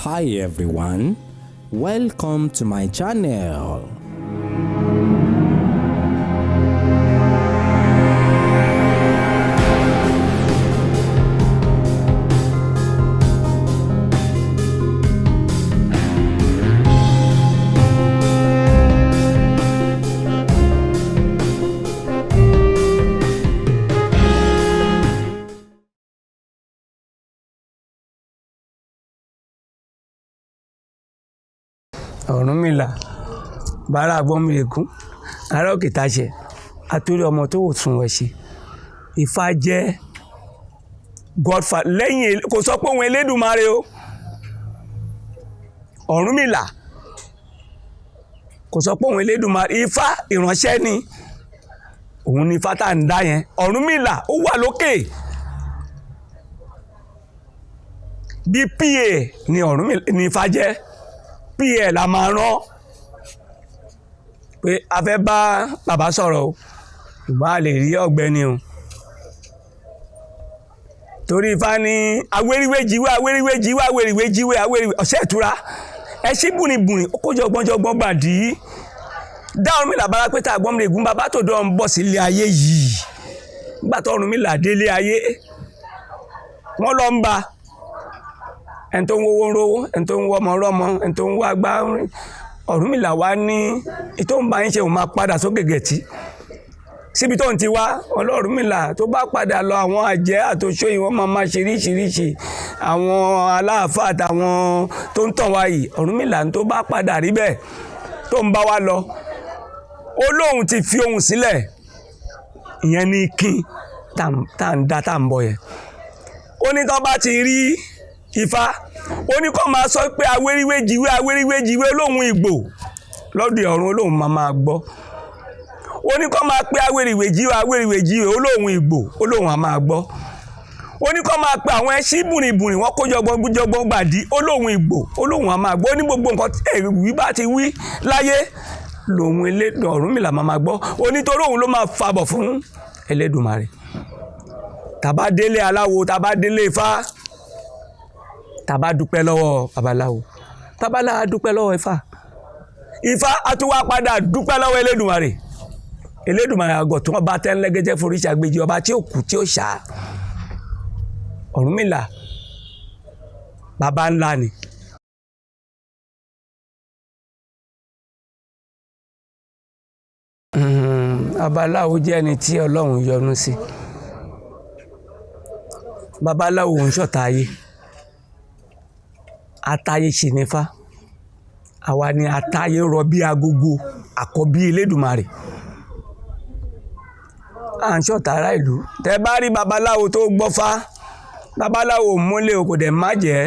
Hi everyone, welcome to my channel. Ọ̀rúnmìlà bára Àgbọnmìrèkún ará òkè táṣẹ àtòrí ọmọ tó wò sùn wẹ̀ṣẹ̀. Ifá jẹ́ godfather lẹ́yìn kò sọ pé òun Elédùmarè o. Ọ̀rúnmìlà kò sọ pé òun Elédùmarè. Ifá ìránṣẹ́ ni òun ni Ifá tá à ń dá yẹn. Ọ̀rúnmìlà ó wà lókè bí PA ni Ọ̀rúnmìlà ni Ifá jẹ́. PA la máa rán pé a fẹ́ bá bàbá sọ̀rọ̀ o ṣùgbọ́n a lè rí ọ̀gbẹ́ni o torí Ifá ní awéríwéjìwé awéríwéjìwé awéríwéjìwé awéríwé ọ̀sẹ̀ ìtura ẹṣin bùnìbùnì ó kó jọgbọ́njọgbọ́n gbàdí dá Ọ̀rúnmìlà bára pé tá Àgbọnmìrèkún bàbá tó dán ń bọ̀ sílé ayé yìí nígbà tó Ọ̀rúnmìlà délé ayé wọ́n lọ ń ba ẹni tó ń wówó ń rówó ẹni tó ń wọ́ ọmọ rọ́mọ ẹni tó ń wá gbá Ọ̀rúnmìlà wá ní ìtò ń bá yín ṣe òun máa padà sókè gẹ̀tì síbi tó ń ti wá Ọ̀rúnmìlà tó bá padà lọ àwọn àjẹ́ àtòṣó yìí wọ́n máa ṣe ríṣiríṣi àwọn aláàfáà àtàwọn tó ń tàn wá yìí Ọ̀rúnmìlà tó bá padà rí bẹ́ẹ̀ tó ń bá wa lọ ó lóun ti fi ohun sílẹ̀ ìyẹn ní kí tá à ń dá tá à ń bọ̀ yẹn ó ní tó bá ti rí Ifá ó ní kó máa sọ pé awéríwéjìwé awéríwéjìwé olóhùn Ìgbò lọ́dọ̀ ọ̀run olóhùn máa gbọ́ ó ní kó máa pé awéríwéjìwé awéríwéjìwé olóhùn Ìgbò olóhùn á máa gbọ́ ó ní kó máa pe àwọn ẹṣin bùnìbùnì wọn kó jọgbọ́n gbàdí olóhùn Ìgbò olóhùn á máa gbọ́ ó ní gbogbo nǹkan èwì bá ti wí láyé lòun Ọ̀rúnmìlà máa gbọ́ ó ní torí òun ló máa fàbọ̀ fún Elédùmarè tàbá délé aláwo tàbá délé Ifá tàbá dúpẹ́ lọ́wọ́ babaláwo babaláwo dúpẹ́ lọ́wọ́ Ifá Ifá àtúwá padà dúpẹ́ lọ́wọ́ Elédùmarè Elédùmarè àgọ́ tí wọ́n bá tẹ́ ńlẹ́gẹ́jẹ́ foríṣà gbèjì ọba tí ó kù tí ó ṣá Ọ̀rúnmìlà baba ńlá ni. Babaláwo jẹ́ ẹni tí Ọlọ́run yọ́nú sí babaláwo ń ṣọ̀tá ayé atáyé ṣe nífá àwa ni atáyé rọ bí agogo àkọ́bí Elédùmarè à ń ṣọ̀tá ará ìlú tẹ bá rí babaláwo tó gbọ́fá babaláwo múlẹ̀ o kò dẹ̀ má jẹ́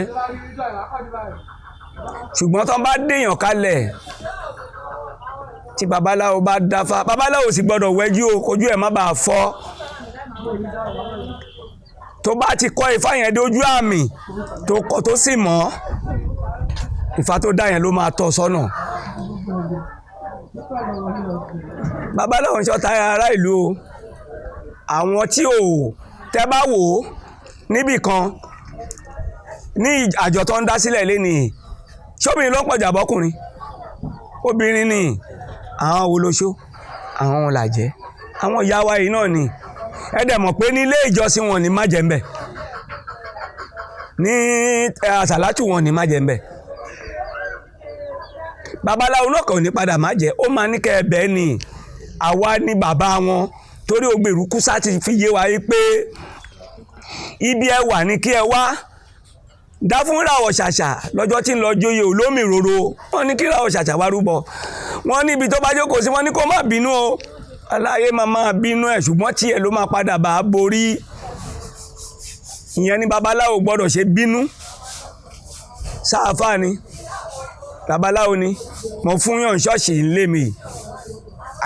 ṣùgbọ́n tó bá dèèyàn kalẹ̀ tí babaláwo bá dáfá babaláwo sì gbọ́dọ̀ wẹ́jú o kojú ẹ̀ má bàa fọ́ tó bá ti kọ́ Ifá yẹn dójú àmì tó kọ́ tó sì mọ́ Ifá tó dá yẹn ló máa tọ́ sọ́nà babaláwo ń ṣọ̀tá ará ìlú o àwọn tí ò tẹ́ bá wò ó níbì kan ní àjọ tó ń dá sílẹ̀ lénìí ṣóbìnrin ló ń pọ̀jà bọ́kùnrin obìnrin ni àwọn wo lóṣó àwọn wọn làjẹ́ àwọn ìyá wa yìí náà ni ẹ dẹ̀ mọ̀ pé ní ilé ìjọsìn wọn ní májẹ̀mbẹ̀ ní àsàlátù wọn ní májẹ̀mbẹ̀ babaláwo náà kàn ní padà má jẹ́ ó máa ní kẹ́ ẹ bẹ́ẹ̀ ni àwa ní bàbá wọn torí ògbèrú kúsá ti fi yé wa pé ibi ẹ wà ní kí ẹ wá dá fún ìràwọ̀ ṣàṣà lọ́jọ́ tí ń lọ joyè olómi roro wọ́n ní kí ìràwọ̀ ṣàṣà wá rúbọ wọ́n ní ibi tó bá jókòó sí wọ́n ní kó má bínú o aláyé máa bínú ẹ̀ ṣùgbọ́n tí ẹ ló máa padà bá a borí ìyẹn ní babaláwo gbọ́dọ̀ ṣe bínú sáàfà ni babaláwo ni mo fún yàn ṣọ́ọ̀ṣì ńlé mi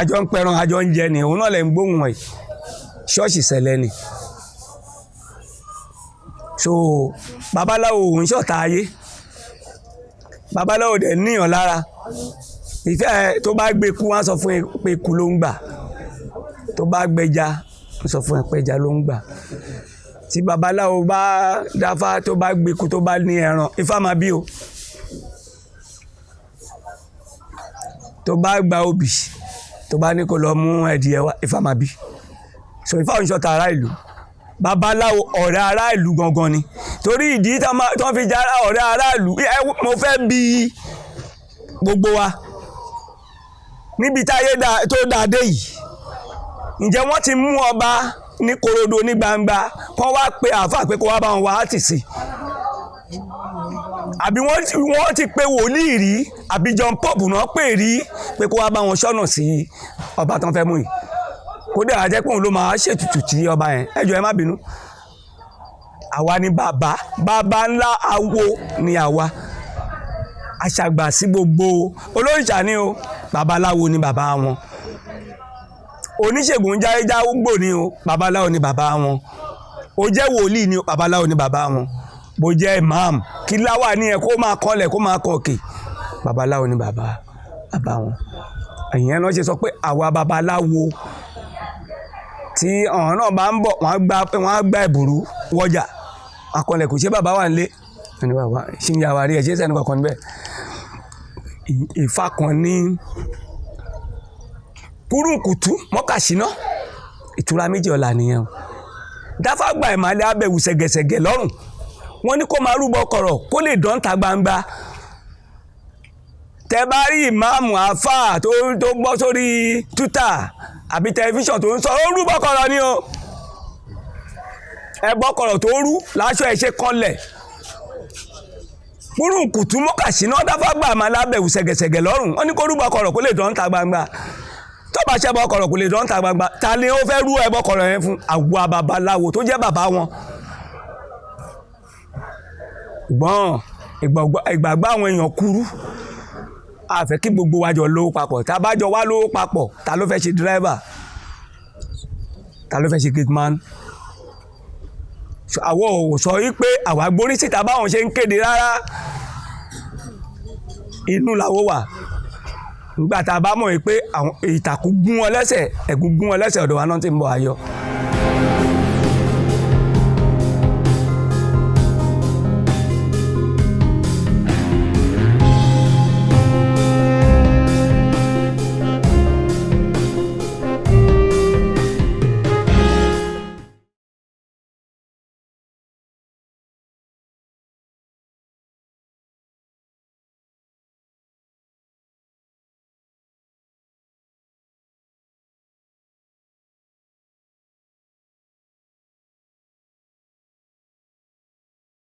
àjọ ń pẹran àjọ ń jẹ ni òun náà lè ń gbóhùn ẹ̀ ṣọ́ọ̀ṣì ṣẹlẹ̀ ni so babaláwo òun ṣọ̀tá ayé babaláwo dẹ̀ níyàn lára ìfẹ́ tó bá gbé kú wọ́n sọ fún ẹ pé kú ló ń gbà tó bá gbẹja wọ́n sọ fún ẹ pé ẹja ló ń gbà tí babaláwo bá dáfá tó bá gbé kú tó bá ní ẹran Ifá máa bí o tó bá gba obì tó bá ní kó lọ mú ẹdìyẹ wá Ifá máa bí so Ifá òun ṣọ̀tá ará ìlú babaláwo ọ̀rẹ́ ará ìlú gangan ni torí ìdí tó fi jẹ́ ọ̀rẹ́ ará ìlú mo fẹ́ bi gbogbo wa níbi táyé tó dáadé yìí ǹjẹ́ wọ́n ti mú ọba ní korodo ní gbangba kọ́ wá pé àáfàá pé kó wá bá wọn wá àtìsí àbí wọ́n ti pe wòlíì rí àbí John Pop náà pè rí pé kó wá bá wọn ṣọ́nà sí ọba tán fẹ́ mú yìí kódà àjẹ́ pé òun ló máa ṣètùtù tí ọba yẹn ẹ jọ̀ọ́ ẹ má bínú àwa ni bàbá ńlá awo ni àwa aṣàgbà sí gbogbo olóríṣà ni o babaláwo ni bàbá wọn oníṣègùn jáwéjáwógbò ni o babaláwo ni bàbá wọn ó jẹ́ wòlíì ni o babaláwo ni bàbá wọn bó jẹ́ imam kí láwà ní ẹ kó máa kọ́lẹ̀ kó máa kọ̀ọ̀kì babaláwo ni bàbá wọn ẹ̀yìn náà ṣe sọ pé àwa babaláwo tí ọ̀hún náà bá ń bọ̀ wọ́n á gbá ẹ̀bùrú wọ́jà akọlẹ̀ kò ṣe bàbá wà nílé ẹni bàbá ṣì ń yàwá rí ẹ̀ ṣe é sẹ́ni kankan níbẹ̀ Ifá kan ní kúrúǹkùtù mọ́kàṣínà ìtura méjì ọ̀la nìyẹn o dáfá gba ìmàlẹ́ abẹ́wù ṣẹ̀gẹ̀ṣẹ̀gẹ̀ lọ́rùn wọ́n ní kó máa rúbọ kọ̀rọ̀ kó lè dán ta gbangba tẹ bá rí ìmáàmù àáfàá tó gbọ́ sórí tútà àbí tẹlifíṣàn tó ń sọ ó rúbọ kọ̀rọ̀ ni o ẹbọ kọ̀rọ̀ tó rú láṣọ ẹ̀ ṣe kanlẹ̀ kúrúǹkùtù mọ́kàṣínà dáfá gba ìmàlẹ́ abẹ́wù ṣẹ̀gẹ̀ṣẹ̀gẹ̀ lọ́rùn wọ́n ní kó rúbọ kọ̀rọ̀ kó lè dán ta gbangba tó bá ṣẹbọ kọ̀rọ̀ kò lè dán ta gbangba ta ni ó fẹ́ rú ẹbọ kọ̀rọ̀ yẹn fún àwa babaláwo tó jẹ́ bàbá wọn gbọ́n ìgbàgbọ́ àwọn èèyàn kúrú a fẹ́ kí gbogbo wa jọ lówó papọ̀ tá a bá jọ wá lówó papọ̀ ta ló fẹ́ ṣe dírẹ́fà ta ló fẹ́ ṣe gateman àwọn ò sọ wípé àwa gbórí síta báwọn ṣe ń kéde rárá inú làwọ wà nígbà tá a bá mọ̀ pé ìtàkùn gún wọn lẹ́sẹ̀ ẹ̀gún gún wọn lẹ́sẹ̀ ọ̀dọ̀ wa náà ti ń bọ̀ ayọ̀.